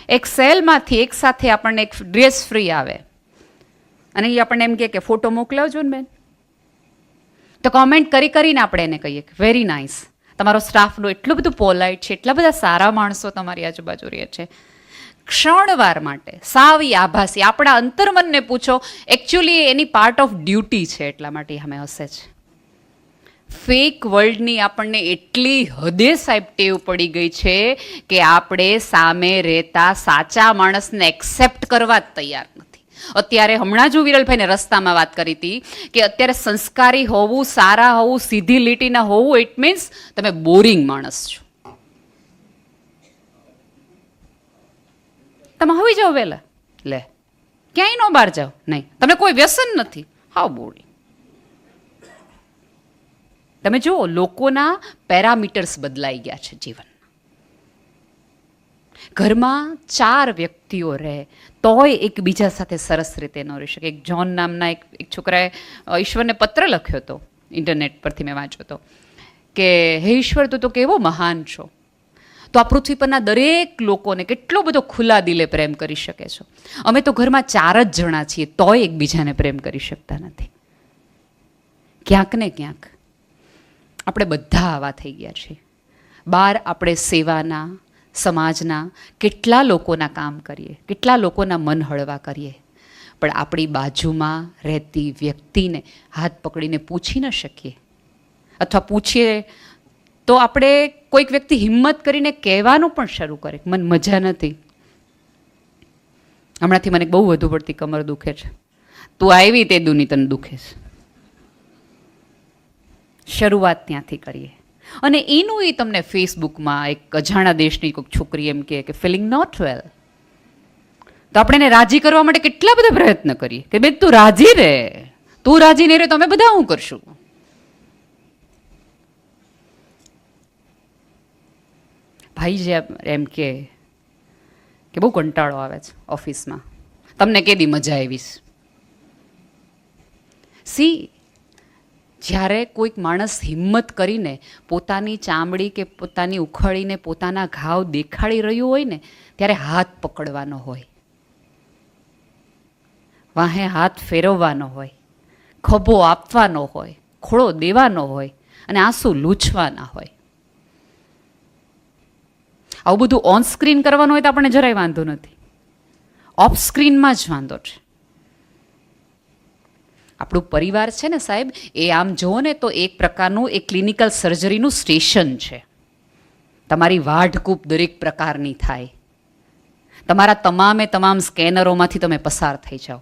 એક સેલમાંથી એક સાથે આપણને એક ડ્રેસ ફ્રી આવે અને એ આપણને એમ કે ફોટો મોકલાવજો ને બેન, તો કોમેન્ટ કરીને આપણે એને કહીએ કે વેરી નાઇસ, તમારો સ્ટાફનો એટલું બધું પોલાઇટ છે, એટલા બધા સારા માણસો તમારી આજુબાજુ રહે છે. ક્ષણવાર માટે સાવી આભાસી આપણા અંતર્મનને પૂછો, actually any part of duty છે, એટલા માટે અમે હસે છે. ફેક વર્લ્ડની આપણને એટલી હદે સાહેબ ટેવ પડી ગઈ છે કે આપણે સામે રહેતા સાચા માણસને એક્સેપ્ટ કરવા જ તૈયાર નથી. અત્યારે હમણાં જ હું વિરલભાઈને રસ્તામાં વાત કરી હતી કે અત્યારે સંસ્કારી હોવું, સારા હોવું, સીધી લીટીના હોવું, ઇટ મીન્સ તમે બોરિંગ માણસ છો. તમે હોઈ જાઓ વહેલા, લે ક્યાંય નો બહાર જાઓ, નહીં તમને કોઈ વ્યસન નથી, હાવ બોરિંગ. તમે જુઓ લોકોના પેરામીટર્સ બદલાઈ ગયા છે જીવનમાં. ઘરમાં 4 વ્યક્તિઓ રહે તોય એકબીજા સાથે સરસ રીતે ન રહી શકે. એક જ્હોન નામના એક છોકરાએ ઈશ્વરને પત્ર લખ્યો હતો, ઇન્ટરનેટ પરથી મેં વાંચ્યો હતો કે હે ઈશ્વર, તું તો કેવો મહાન છો, તો આ પૃથ્વી પરના દરેક લોકોને કેટલો બધો ખુલ્લા દિલે પ્રેમ કરી શકે છો. અમે તો ઘરમાં 4 જ જણા છીએ તોય એકબીજાને પ્રેમ કરી શકતા નથી. ક્યાંક ને ક્યાંક આપણે બધા આવા થઈ ગયા છીએ. બહાર આપણે સેવાના, સમાજના કેટલા લોકોના કામ કરીએ, કેટલા લોકોના મન હળવા કરીએ, પણ આપણી બાજુમાં રહેતી વ્યક્તિને હાથ પકડીને પૂછી ન શકીએ, અથવા પૂછીએ તો આપણે કોઈક વ્યક્તિ હિંમત કરીને કહેવાનું પણ શરૂ કરે મને મજા નથી, હમણાંથી મને બહુ વધુ પડતી કમર દુખે છે, તું આવી તે દુની તને દુખે છે. શરૂઆત ત્યાંથી કરીએ. અને એનું એ તમને ફેસબુકમાં એક અજાણા દેશની કોઈક છોકરી એમ કહે કે ફિલિંગ નોટ વેલ, તો આપણે એને રાજી કરવા માટે કેટલા બધા પ્રયત્ન કરીએ કે બેન તું રાજી રહે, તું રાજી નહીં રહે તો અમે બધા શું કરશું. ભાઈ જે એમ કે બહુ કંટાળો આવે છે ઓફિસમાં, તમને કેદી મજા આવીશ. સી, જ્યારે કોઈક માણસ હિંમત કરીને પોતાની ચામડી કે પોતાની ઉખડીને પોતાના ઘાવ દેખાડી રહ્યું હોય ને, ત્યારે હાથ પકડવાનો હોય, વાહે હાથ ફેરવવાનો હોય, ખભો આપવાનો હોય, ખોળો દેવાનો હોય અને આંસુ લૂછવાના હોય. આવું બધું ઓન સ્ક્રીન કરવાનું હોય તો આપણને જરાય વાંધો નથી, ઓફ સ્ક્રીનમાં જ વાંધો છે. આપણું પરિવાર છે ને સાહેબ, એ આમ જુઓ ને તો એક પ્રકારનું એક ક્લિનિકલ સર્જરીનું સ્ટેશન છે. તમારી વાઢકૂપ દરેક પ્રકારની થાય, તમારા તમામ સ્કેનરોમાંથી તમે પસાર થઈ જાઓ.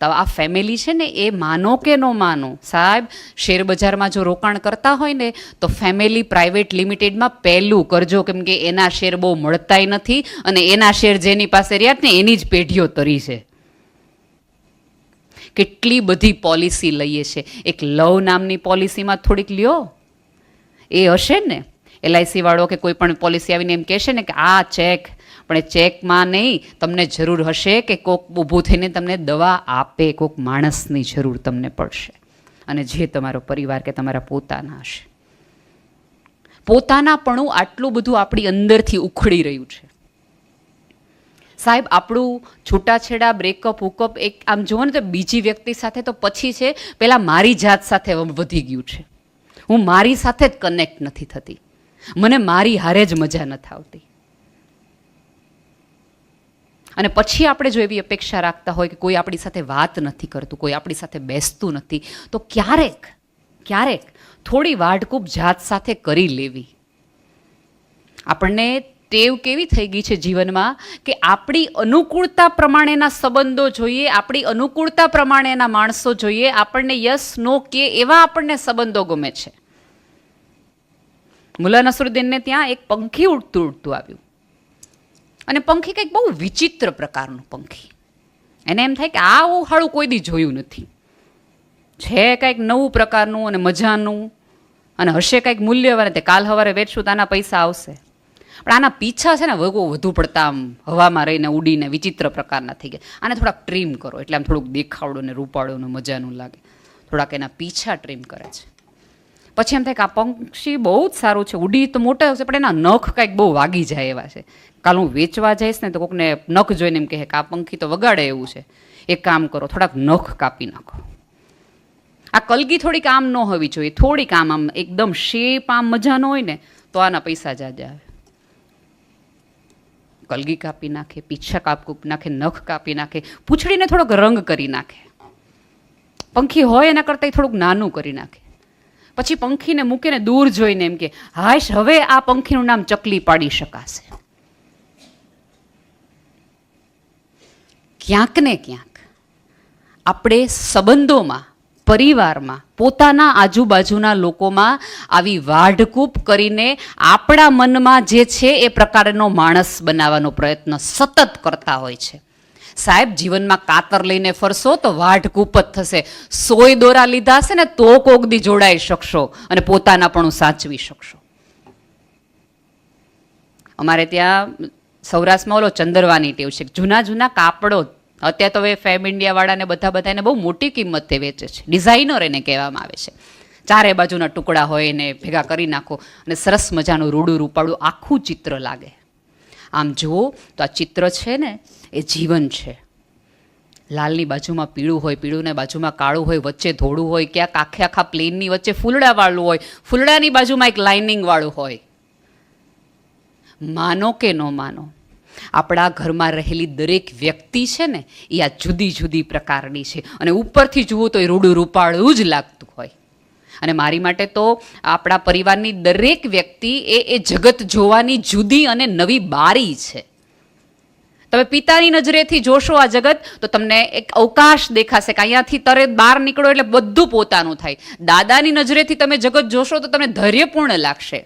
તો આ ફેમિલી છે ને એ માનો કે ન માનો સાહેબ, શેર બજારમાં જો રોકાણ કરતા હોય ને તો ફેમિલી પ્રાઇવેટ લિમિટેડમાં પહેલું કરજો, કેમ કે એના શેર બહુ મળતાય નથી અને એના શેર જેની પાસે રહ્યા ને એની જ પેઢીઓ તરી છે. કેટલી બધી પોલિસી લઈએ છે. એક લવ નામની પોલિસીમાં થોડીક લ્યો, એ હશે ને LIC વાળો કે કોઈ પણ પોલિસી આવીને એમ કહેશે ને કે આ ચેક, પણ એ ચેકમાં નહીં, તમને જરૂર હશે કે કોક ઊભું થઈને તમને દવા આપે, કોક માણસની જરૂર તમને પડશે, અને જે તમારો પરિવાર કે તમારા પોતાના હશે. પોતાનાપણું આટલું બધું આપણી અંદરથી ઉખડી રહ્યું છે સાહેબ. આપણું છૂટાછેડા, બ્રેકઅપ, હુકઅપ એક આમ જુઓ ને તો બીજી વ્યક્તિ સાથે તો પછી છે, પહેલાં મારી જાત સાથે વધી ગયું છે. હું મારી સાથે જ કનેક્ટ નથી થતી, મને મારી હારે જ મજા નથી આવતી. અને પછી આપણે જો એવી અપેક્ષા રાખતા હોય કે કોઈ આપણી સાથે વાત નથી કરતું, કોઈ આપણી સાથે બેસતું નથી, તો ક્યારેક થોડી વાઢકૂપ જાત સાથે કરી લેવી. આપણને ટેવ કેવી થઈ ગઈ છે જીવનમાં કે આપણી અનુકૂળતા પ્રમાણેના સંબંધો જોઈએ, આપણી અનુકૂળતા પ્રમાણેના માણસો જોઈએ, આપણને યસ નો કે એવા આપણને સંબંધો ગમે છે. મુલ્લા નસરુદ્દીનને ત્યાં એક પંખી ઉડતું આવ્યું, અને પંખી કંઈક બહુ વિચિત્ર પ્રકારનું પંખી. એને એમ થાય કે આ હાળું કોઈ દી જોયું નથી, છે કંઈક નવું પ્રકારનું અને મજાનું, અને હશે કંઈક મૂલ્યવાન, તે કાલ સવારે વેચશું તો આના પૈસા આવશે. પણ આના પીછા છે ને વધુ પડતા આમ હવામાં રહીને ઉડીને વિચિત્ર પ્રકારના થઈ ગયા. આને થોડાક ટ્રીમ કરો એટલે આમ થોડુંક દેખાવડું ને રૂપાળું ને મજાનું લાગે. થોડાક એના પીછા ટ્રીમ કરે છે. પછી એમ થાય કે આ પંક્ષી બહુ જ સારું છે, ઉડી તો મોટા હશે, પણ એના નખ કાંઈક બહુ વાગી જાય એવા છે. કાલ હું વેચવા જઈશ ને તો કોકને નખ જોઈને એમ કહે કે આ પંખી તો વગાડે એવું છે, એક કામ કરો થોડાક નખ કાપી નાખો. આ કલગી થોડીક આમ ન હોવી જોઈએ, થોડીક આમ એકદમ શેપ આમ મજા ન હોય ને તો આના પૈસા જાજા આવે. કલગી કાપી નાખે, પીછા કાપી નાખે, નખ કાપી નાખે, પૂંછડીને થોડોક રંગ કરી નાખે, પંખી હોય એના કરતાં થોડુંક નાનું કરી નાખે. પછી પંખીને મૂકીને દૂર જોઈને એમ કે હાશ હવે આ પંખીનું નામ ચકલી પાડી શકાશે. ક્યાંક ને ક્યાંક આપણે સંબંધોમાં, પરિવારમાં, પોતાના આજુબાજુના લોકોમાં આવી વાઢકૂપ કરીને આપણા મનમાં જે છે એ પ્રકારનો માણસ બનાવવાનો પ્રયત્ન સતત કરતા હોય છે. સાહેબ, જીવનમાં કાતર લઈને ફરશો તો વાઢકૂપ જ થશે. 100 દોરા લીધા હશે ને તો કોક દી જોડાઈ શકશો અને પોતાના પણ સાચવી શકશો. અમારે ત્યાં સૌરાષ્ટ્રમાં ઓલો ચંદરવાની ટેવ છે, જૂના જૂના કાપડો અત્યારે તો હવે ફેમ ઇન્ડિયા વાળાને બધા એને બહુ મોટી કિંમતે વેચે છે, ડિઝાઇનર એને કહેવામાં આવે છે. 4 બાજુના ટુકડા હોય એને ભેગા કરી નાખો અને સરસ મજાનું રૂડું રૂપાળું આખું ચિત્ર લાગે. આમ જુઓ તો આ ચિત્ર છે ને એ જીવન છે. લાલની બાજુમાં પીળું હોય, પીળુંની બાજુમાં કાળું હોય, વચ્ચે ધોળું હોય, ક્યાંક આખા પ્લેનની વચ્ચે ફૂલડાવાળું હોય, ફૂલડાની બાજુમાં એક લાઇનિંગવાળું હોય. માનો કે ન માનો, આપણા ઘરમાં રહેલી દરેક વ્યક્તિ છે ને એ આ જુદી જુદી પ્રકારની છે અને ઉપરથી જુઓ તો એ રૂડું રૂપાળું જ લાગતું હોય. અને મારી માટે તો આપણા પરિવારની દરેક વ્યક્તિ એ જગત જોવાની જુદી અને નવી બારી છે. તમે પિતાની નજરેથી જોશો આ જગત તો તમને એક અવકાશ દેખાશે કે અહીંયાથી તરત બહાર નીકળો એટલે બધું પોતાનું થાય. દાદાની નજરેથી તમે જગત જોશો તો તમને ધૈર્યપૂર્ણ લાગશે.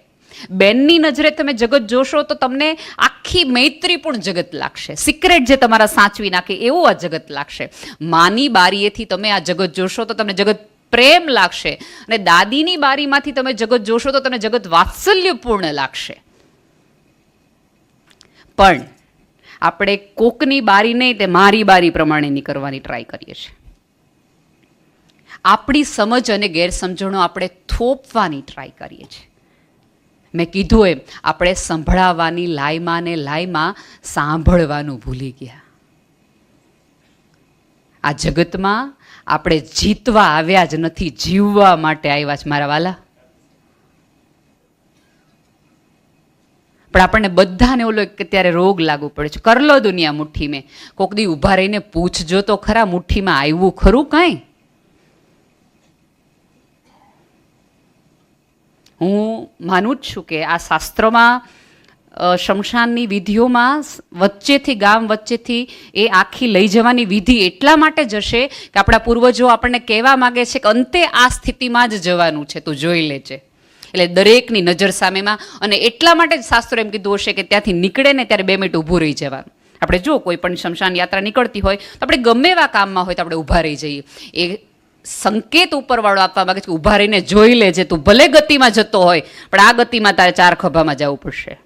બેનની નજરે તમે જગત જોશો તો તમને આખી મૈત્રીપૂર્ણ જગત લાગશે. સિક્રેટ જે તમારા સાચવી નાખે એવું આ જગત લાગશે. માની બારીએથી તમે આ જગત જોશો તો તમને જગત પ્રેમ લાગશે અને દાદીની બારીમાંથી તમે જગત જોશો તો તમને જગત વાત્સલ્યપૂર્ણ લાગશે. પણ આપણે કોકની બારી નહીં તે મારી બારી પ્રમાણેની કરવાની ટ્રાય કરીએ છીએ. આપણી સમજ અને ગેરસમજણો આપણે થોપવાની ટ્રાય કરીએ છીએ. મેં કીધું એમ આપણે સંભળાવવાની લાઈમાં ને લાઈમાં સાંભળવાનું ભૂલી ગયા. આ જગતમાં આપણે જીતવા આવ્યા જ નથી, જીવવા માટે આવ્યા છે મારા વાલા. પણ આપણને બધાને ઓલો અત્યારે રોગ લાગુ પડે છે, કર લો દુનિયા મુઠ્ઠી મેં. કોક દી ઊભા રહીને પૂછજો તો ખરા મુઠ્ઠીમાં આવ્યું ખરું કાંઈ? હું માનું જ છું કે આ શાસ્ત્રમાં શમશાનની વિધિઓમાં વચ્ચેથી ગામ વચ્ચેથી એ આખી લઈ જવાની વિધિ એટલા માટે જ હશે કે આપણા પૂર્વજો આપણને કહેવા માગે છે કે અંતે આ સ્થિતિમાં જ જવાનું છે, તું જોઈ લેજે. એટલે દરેકની નજર સામેમાં, અને એટલા માટે જ શાસ્ત્રો એમ કીધું હશે કે ત્યાંથી નીકળે ને ત્યારે 2 મિનિટ ઊભું રહી જવાનું. આપણે જો કોઈ પણ શમશાન યાત્રા નીકળતી હોય તો આપણે ગમે એવા કામમાં હોય તો આપણે ઊભા રહી જઈએ. એ સંકેત ઉપરવાળો આપવા માંગે છે કે ઊભા રહીને જોઈ લેજે, તું ભલે ગતિમાં જતો હોય પણ આ ગતિમાં તારે 4 ખભામાં જવું પડશે.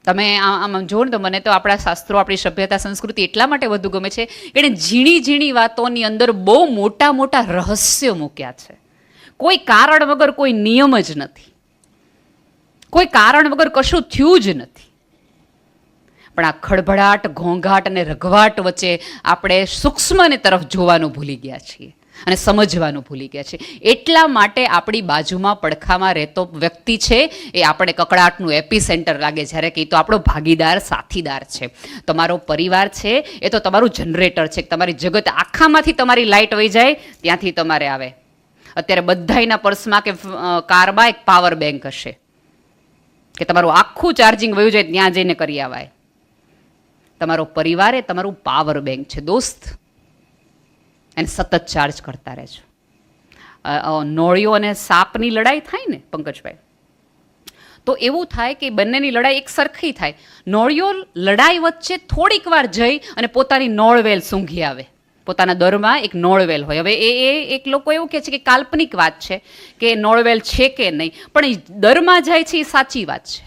તમે આમ જુઓ ને તો મને તો આપણા શાસ્ત્રો, આપણી સભ્યતા, સંસ્કૃતિ એટલા માટે વધુ ગમે છે કે એણે ઝીણી ઝીણી વાતોની અંદર બહુ મોટા મોટા રહસ્યો મૂક્યા છે. કોઈ કારણ વગર કોઈ નિયમ જ નથી, કોઈ કારણ વગર કશું થયું જ નથી. પણ આ ખળભળાટ, ઘોંઘાટ અને રઘવાટ વચ્ચે આપણે સૂક્ષ્મને તરફ જોવાનું ભૂલી ગયા છીએ અને સમજવાનું ભૂલી ગયા છીએ. એટલા માટે આપણી બાજુમાં પડખામાં રહેતો વ્યક્તિ છે એ આપણે કકડાટનું એપી સેન્ટર લાગે, જ્યારે કે એ તો આપણો ભાગીદાર, સાથીદાર છે. તમારો પરિવાર છે એ તો તમારું જનરેટર છે. તમારી જગત આખામાંથી તમારી લાઇટ વહી જાય ત્યાંથી તમારે આવે. અત્યારે બધાના પર્સમાં કે કારમાં એક પાવર બેંક હશે કે તમારું આખું ચાર્જિંગ વયું જાય ત્યાં જઈને કરી આવાય. તમારો પરિવાર એ તમારું પાવર બેંક છે દોસ્ત, એને સતત ચાર્જ કરતા રહેજો. નોળિયો અને સાપની લડાઈ થાય ને પંકજભાઈ, તો એવું થાય કે બંનેની લડાઈ એક સરખી થાય. નોળિયો લડાઈ વચ્ચે થોડીક વાર જઈ અને પોતાની નોળવેલ સૂંઘી આવે. પોતાના દરમાં એક નોળવેલ હોય. હવે એ એક લોકો એવું કહે છે કે કાલ્પનિક વાત છે કે નોળવેલ છે કે નહીં, પણ એ દરમાં જાય છે એ સાચી વાત છે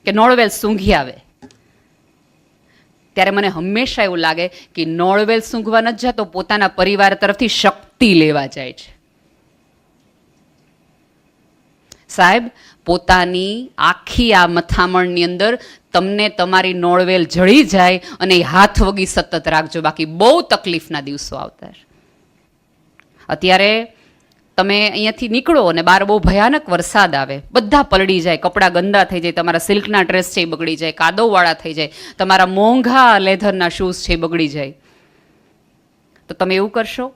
કે નોળવેલ સૂંઘી આવે. ત્યારે મને હંમેશા એવું લાગે કે નોળવેલ સૂંઘવા નથી જતો, પોતાના પરિવાર તરફથી શક્તિ શક્તિ લેવા જાય છે. સાહેબ, પોતાની આખી આ મથામણની અંદર તમને તમારી નોળવેલ જળી જાય અને એ હાથ વગી સતત રાખજો, બાકી બહુ તકલીફના દિવસો આવતા છે. અત્યારે તમે અહીંયાથી નીકળો અને બહાર બહુ ભયાનક વરસાદ આવે, બધા પલળી જાય, કપડાં ગંદા થઈ જાય, તમારા સિલ્કના ડ્રેસ છે એ બગડી જાય, કાદવવાળા થઈ જાય, તમારા મોંઘા લેધરના શૂઝ છે એ બગડી જાય, તો તમે એવું કરશો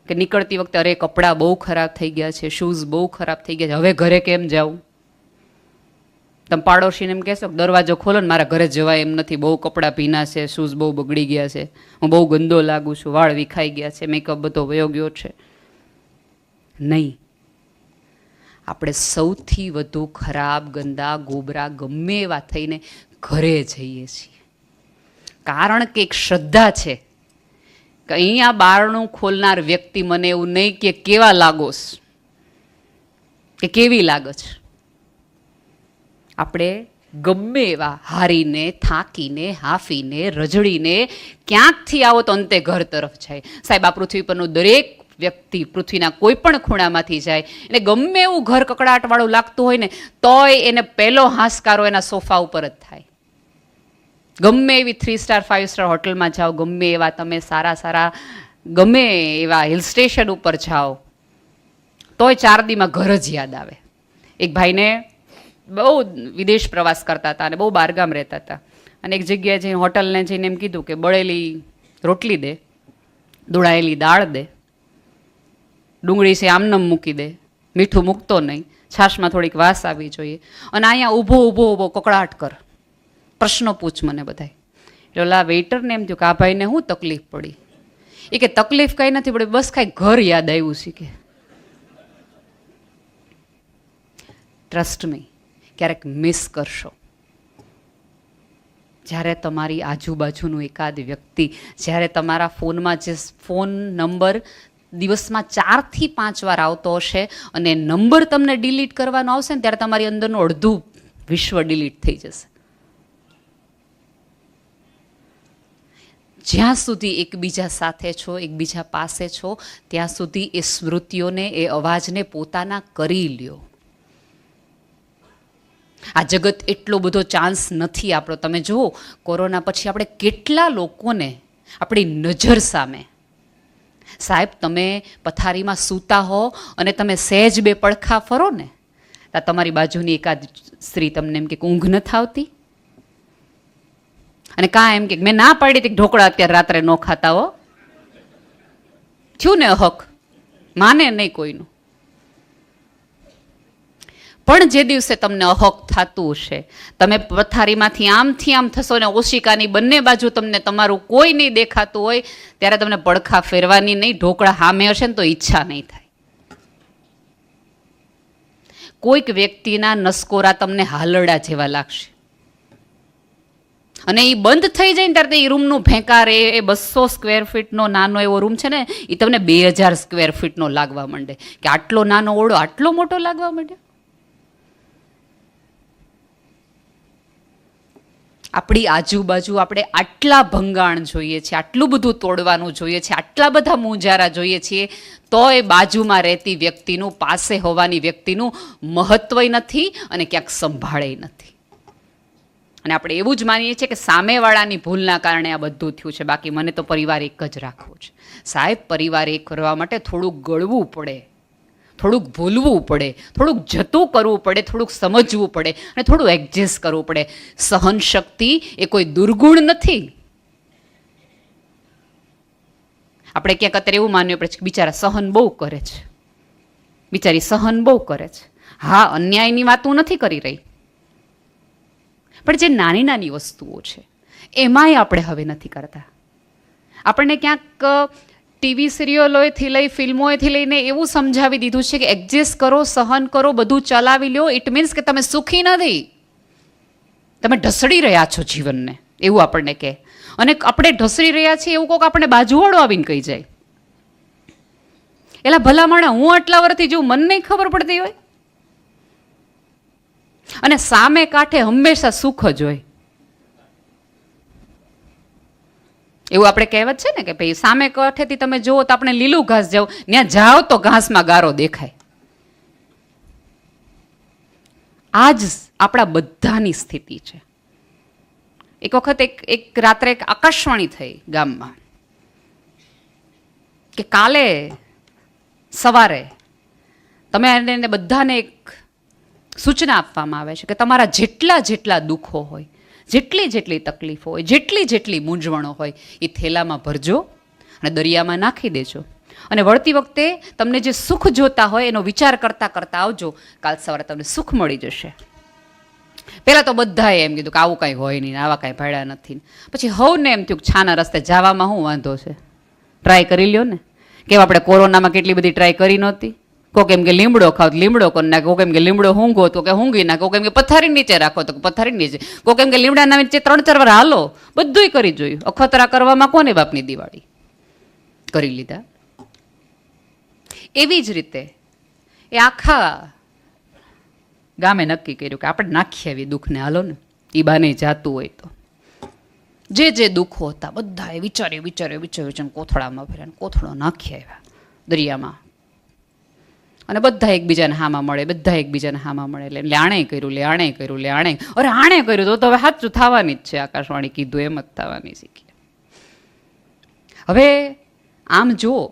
કે નીકળતી વખતે અરે કપડાં બહુ ખરાબ થઈ ગયા છે, શૂઝ બહુ ખરાબ થઈ ગયા છે, હવે ઘરે કેમ જાઉં? તમે પાડોશીને એમ કહેશો કે દરવાજો ખોલો ને, મારા ઘરે જવાય એમ નથી, બહુ કપડાં ભીના છે, શૂઝ બહુ બગડી ગયા છે, હું બહુ ગંદો લાગુ છું, વાળ વિખાઈ ગયા છે, મેકઅપ બધો વયો ગયો છે. નહીં, આપણે સૌથી વધુ ખરાબ, ગંદા, ગોબરા ગમે એવા થઈને ઘરે જઈએ છીએ, કારણ કે એક શ્રદ્ધા છે કે અહીંયા બારણું ખોલનાર વ્યક્તિ મને એવું નહીં કે કેવા લાગોસ કે કેવી લાગે છે. આપણે ગમે એવા હારીને, થાકીને, હાફીને, રજડીને ક્યાંકથી આવો તો અંતે ઘર તરફ જાય. સાહેબ, આ પૃથ્વી પરનું દરેક વ્યક્તિ પૃથ્વીના કોઈ પણ ખૂણામાંથી જાય એને ગમે એવું ઘર કકડાટવાળું લાગતું હોય ને તોય એને પહેલો હાશકારો એના સોફા ઉપર જ થાય. ગમે એવી 3 સ્ટાર 5 સ્ટાર હોટલમાં જાઓ, ગમે એવા તમે સારા ગમે એવા હિલ સ્ટેશન ઉપર જાઓ, તોય 4 દીમાં ઘર જ યાદ આવે. એક ભાઈને બહુ વિદેશ પ્રવાસ કરતા હતા અને બહુ બહારગામ રહેતા હતા, અને એક જગ્યાએ જઈને હોટલને જઈને એમ કીધું કે બળેલી રોટલી દે, દોડાયેલી દાળ દે, ડુંગળી છે આમનમ મૂકી દે, મીઠું મૂકતો નહીં, છાશમાં થોડીક વાસ આવી જોઈએ, અને અહીંયા ઊભો કકડાટ કર, પ્રશ્નો પૂછ મને બધાય. એટલે ઓલા વેઇટરને એમ થયું કે આ ભાઈને શું તકલીફ પડી? એ કે તકલીફ કંઈ નથી પડી, બસ કાંઈ ઘર યાદ આવ્યું છે કે. ટ્રસ્ટ મી, ક્યારેક મિસ કરશો. જ્યારે તમારી આજુબાજુનું એકાદ વ્યક્તિ, જ્યારે તમારા ફોનમાં જે ફોન નંબર દિવસમાં 4 થી 5 વાર આવતો હશે અને નંબર તમને ડિલીટ કરવાનો આવશે ને ત્યારે તમારી અંદરનું અડધું વિશ્વ ડિલીટ થઈ જશે. જ્યાં સુધી એકબીજા સાથે છો, એકબીજા પાસે છો, ત્યાં સુધી એ સ્મૃતિઓને, એ અવાજને પોતાના કરી લ્યો. આ જગત એટલો બધો ચાન્સ નથી આપણો. તમે જુઓ, કોરોના પછી આપણે કેટલા લોકોને આપણી નજર સામે, સાહેબ તમે પથારીમાં સૂતા હો અને તમે સહેજ બે પડખા ફરો ને, તો તમારી બાજુની એકાદ સ્ત્રી તમને એમ કે ઊંઘ નથી આવતી, અને કાં એમ કે મેં ના પાડી હતી ઢોકળા અત્યારે રાત્રે ન ખાતા હો. થયું ને હક, માને નહીં કોઈનું. પણ જે દિવસે તમને અહક થતું હશે, તમે પથારીમાંથી આમથી આમ થશો ને ઓશિકાની બંને બાજુ તમને તમારું કોઈ નહીં દેખાતું હોય, ત્યારે તમને પડખા ફેરવાની નહીં, ઢોકળા સામે હશે ને તો ઈચ્છા નહીં થાય. કોઈક વ્યક્તિના નસકોરા તમને હાલરડા જેવા લાગશે, અને એ બંધ થઈ જાય ને ત્યારે એ રૂમનું ભેંકાર, એ 200 સ્ક્વેર ફીટનો નાનો એવો રૂમ છે ને, એ તમને 2000 સ્ક્વેર ફીટનો લાગવા માંડે કે આટલો નાનો ઓરડો આટલો મોટો લાગવા માંડ્યો. આપણી આજુબાજુ આપણે આટલા ભંગાણ જોઈએ છીએ, આટલું બધું તોડવાનું જોઈએ છે, આટલા બધા મૂંઝારા જોઈએ છીએ, તોય બાજુમાં રહેતી વ્યક્તિનું, પાસે હોવાની વ્યક્તિનું મહત્વ નથી અને ક્યાંક સંભાળે નથી. અને આપણે એવું જ માનીએ છીએ કે સામેવાળાની ભૂલના કારણે આ બધું થયું છે, બાકી મને તો પરિવાર એક જ રાખવો છે. સાહેબ, પરિવાર એક કરવા માટે થોડુંક ગળવું પડે, થોડુંક ભૂલવું પડે, થોડુંક જતું કરવું પડે, થોડુંક સમજવું પડે અને થોડું એડજસ્ટ કરવું પડે. સહન શક્તિ એ કોઈ દુર્ગુણ નથી. આપણે ક્યાંક અત્યારે એવું માનવું પડે છે કે બિચારા સહન બહુ કરે છે, બિચારી સહન બહુ કરે છે. હા, અન્યાયની વાત હું નથી કરી રહી, પણ જે નાની નાની વસ્તુઓ છે એમાંય આપણે હવે નથી કરતા. આપણને ક્યાંક ટીવી સિરિયલોથી લઈ, ફિલ્મોથી લઈને એવું સમજાવી દીધું છે કે એડજસ્ટ કરો, સહન કરો, બધું ચલાવી લો. ઇટ મીન્સ કે તમે સુખી નથી, તમે ઢસડી રહ્યા છો જીવનને, એવું આપણને કહે. અને આપણે ઢસડી રહ્યા છીએ એવું કોઈક આપણે બાજુવાળો આવીને કહી જાય, એલા ભલા માણા હું આટલા વર્ષથી જોઉં, મને નહીં ખબર પડતી હોય. અને સામે કાંઠે હંમેશા સુખ જ હોય. એવું આપણે કહેવત છે ને કે ભાઈ સામે કાંઠેથી તમે જુઓ તો આપણે લીલું ઘાસ જાઓ, ત્યાં જાઓ તો ઘાસમાં ગારો દેખાય. આ જ આપણા બધાની સ્થિતિ છે. એક વખત એક રાત્રે એક આકાશવાણી થઈ ગામમાં કે કાલે સવારે તમે એને બધાને એક સૂચના આપવામાં આવે છે કે તમારા જેટલા દુઃખો હોય, જેટલી તકલીફો હોય, જેટલી મૂંઝવણો હોય એ થેલામાં ભરજો અને દરિયામાં નાખી દેજો. અને વળતી વખતે તમને જે સુખ જોતા હોય એનો વિચાર કરતા આવજો. કાલ સવારે તમને સુખ મળી જશે. પહેલાં તો બધાએ એમ કીધું કે આવું કાંઈ હોય નહીં, આવા કાંઈ ભાડ્યા નથી. પછી હવને એમ થયું કે છાના રસ્તે જવામાં શું વાંધો છે, ટ્રાય કરી લ્યો ને. કેમ આપણે કોરોનામાં કેટલી બધી ટ્રાય કરી નહોતી. કોક એમ કે લીમડો ખાવ, લીમડો કરી નાખે. કોક એમ કે લીમડો ઊંઘો તો કે ઊંઘી નાખે. કોક એમ કે પથારી નીચે રાખો તો પથારી નીચે. કોક એમ કે લીમડાના નીચે 3-4 વાર હાલો. બધુંય કરી જોયું. અખતરા કરવામાં કોને બાપની દિવાળી કરી લીધા. એવી જ રીતે એ આખા ગામે નક્કી કર્યું કે આપણે નાખીએ આવી દુઃખને, હાલો ને. એ બાને જાતું હોય તો જે દુઃખો હતા બધા વિચાર્યું કોથળામાં ભર્યા, કોથળો નાખી આવ્યા દરિયામાં. અને બધા એકબીજાને હામાં મળે એટલે આણે કર્યું. અરે આણે કર્યું તો હવે સાચું થવાની જ છે. આકાશવાણી કીધું એમ જ થવાની શીખી. હવે આમ જુઓ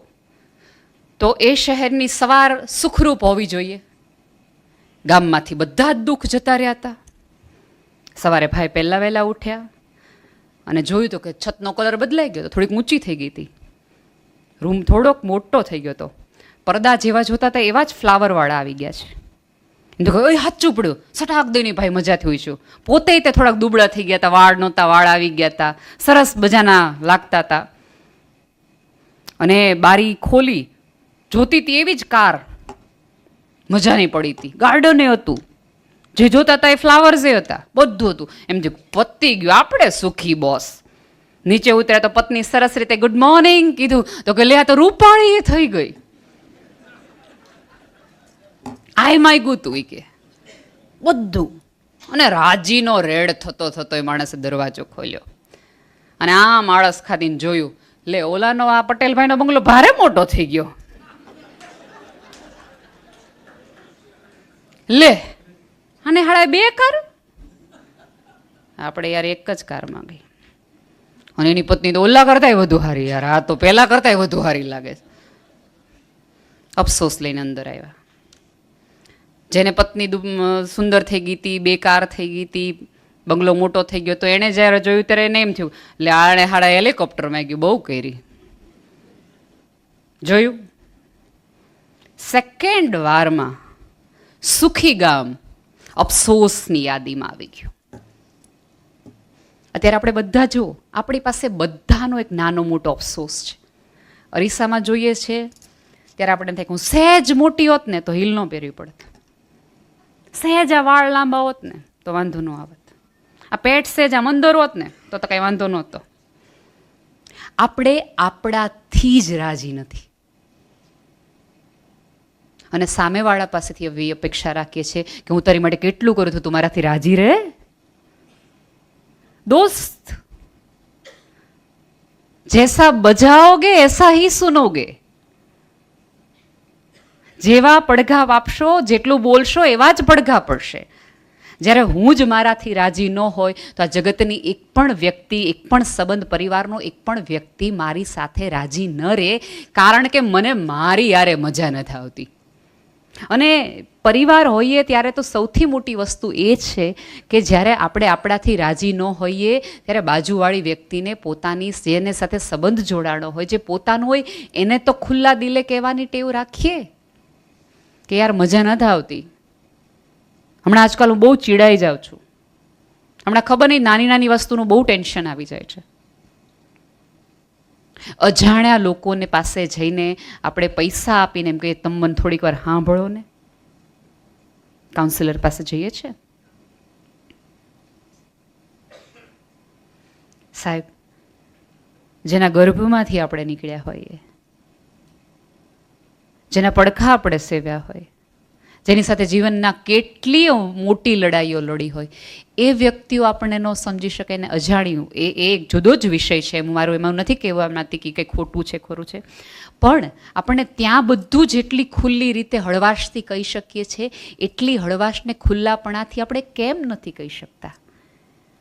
તો એ શહેરની સવાર સુખરૂપ હોવી જોઈએ. ગામમાંથી બધા જ દુઃખ જતા રહ્યા હતા. સવારે ભાઈ પહેલા વહેલા ઉઠ્યા અને જોયું તો કે છતનો કલર બદલાઈ ગયો હતો, થોડીક ઊંચી થઈ ગઈ હતી. રૂમ થોડોક મોટો થઈ ગયો હતો. પડદા જેવા જોતા હતા એવા જ ફ્લાવરવાળા આવી ગયા છે. એમ તો કહ્યું સાચું પડ્યું, સટાક દઈને ભાઈ મજાથી હોઈશું. પોતે તે થોડાક દુબળા થઈ ગયા હતા, વાળ નહોતા, વાળ આવી ગયા હતા, સરસ મજાના લાગતા હતા. અને બારી ખોલી જોતી હતી એવી જ કાર મજાની પડી હતી. ગાર્ડને હતું, જે જોતા હતા એ ફ્લાવર્સે હતા, બધું હતું. એમ જે પતી ગયું, આપણે સુખી બોસ. નીચે ઉતર્યા તો પત્ની સરસ રીતે ગુડ મોર્નિંગ કીધું તો કે લે આ તો રૂપાળી થઈ ગઈ. આય માગ્યું તું એ કે બધું. અને રાજીનો રેડ થતો એ માણસે દરવાજો ખોલ્યો અને આ માણસ ખાધીને જોયું, લે ઓલાનો આ પટેલભાઈનો બંગલો ભારે મોટો થઈ ગયો. લે અને હાડા 2 કાર, આપણે યાર એક જ કારમાં ગઈ. અને એની પત્ની તો ઓલા કરતાય વધુ હારી. યાર આ તો પેલા કરતાય વધુ હારી લાગે. અફસોસ લઈને અંદર આવ્યા. જેને પત્ની સુંદર થઈ ગઈ હતી, 2 કાર થઈ ગઈ હતી, બંગલો મોટો થઈ ગયો, તો એણે જ્યારે જોયું ત્યારે એને એમ થયું એટલે આણે હાડા હેલિકોપ્ટરમાં ગયું, બહુ કરી જોયું. સેકન્ડ વારમાં સુખી ગામ અફસોસની યાદીમાં આવી ગયું. અત્યારે આપણે બધા જુઓ, આપણી પાસે બધાનો એક નાનો મોટો અફસોસ છે. અરીસામાં જોઈએ છે ત્યારે આપણે થાય કે હું સહેજ મોટી હોત ને તો હીલ ન પહેરવી પડત, સહેજ આ વાળ લાંબા હોત ને તો વાંધો ન આવત, આ પેટ સહેજ આ મંદર હોત ને તો કંઈ વાંધો નહોતો. આપણે આપણાથી જ રાજી નથી અને સામેવાળા પાસેથી એવી અપેક્ષા રાખીએ છીએ કે હું તારી માટે કેટલું કરું છું, તું મારાથી રાજી રહે. दोस्त जैसा बजाओगे ऐसा ही सुनोगे. જેવા પડઘા વાપશો, જેટલું બોલશો એવા જ પડઘા પડશે. જ્યારે હું જ મારાથી રાજી ન હોય તો આ જગતની એક પણ વ્યક્તિ, એક પણ સંબંધ, પરિવારનો એક પણ વ્યક્તિ મારી સાથે રાજી ન રહે, કારણ કે મને મારી યારે મજા નથી આવતી. અને પરિવાર હોઈએ ત્યારે તો સૌથી મોટી વસ્તુ એ છે કે જ્યારે આપણે આપણાથી રાજી ન હોઈએ ત્યારે બાજુવાળી વ્યક્તિને પોતાની જેને સાથે સંબંધ જોડાણો હોય, જે પોતાનું હોય, એને તો ખુલ્લા દિલે કહેવાની ટેવ રાખીએ કે યાર મજા નથી આવતી. હમણાં આજકાલ હું બહુ ચીડાઈ જાઉં છું. હમણાં ખબર નહીં નાની નાની વસ્તુનું બહુ ટેન્શન આવી જાય છે. અજાણ્યા લોકોને પાસે જઈને આપણે પૈસા આપીને એમ કહીએ તમે મને થોડીક વાર સાંભળો ને. કાઉન્સિલર પાસે જઈએ છે, સાહેબ જેના ગર્ભમાંથી આપણે નીકળ્યા હોઈએ, જેના પડખા આપણે સેવ્યા હોય, જેની સાથે જીવનના કેટલીય મોટી લડાઈઓ લડી હોય, એ વ્યક્તિઓ આપણને ન સમજી શકે ને અજાણ્યું એ એક જુદો જ વિષય છે. મારું એમાં નથી કહેવા માંગતી કે કંઈ ખોટું છે ખોરું છે, પણ આપણને ત્યાં બધું જેટલી ખુલ્લી રીતે હળવાશથી કહી શકીએ છીએ એટલી હળવાશને ખુલ્લાપણાથી આપણે કેમ નથી કહી શકતા?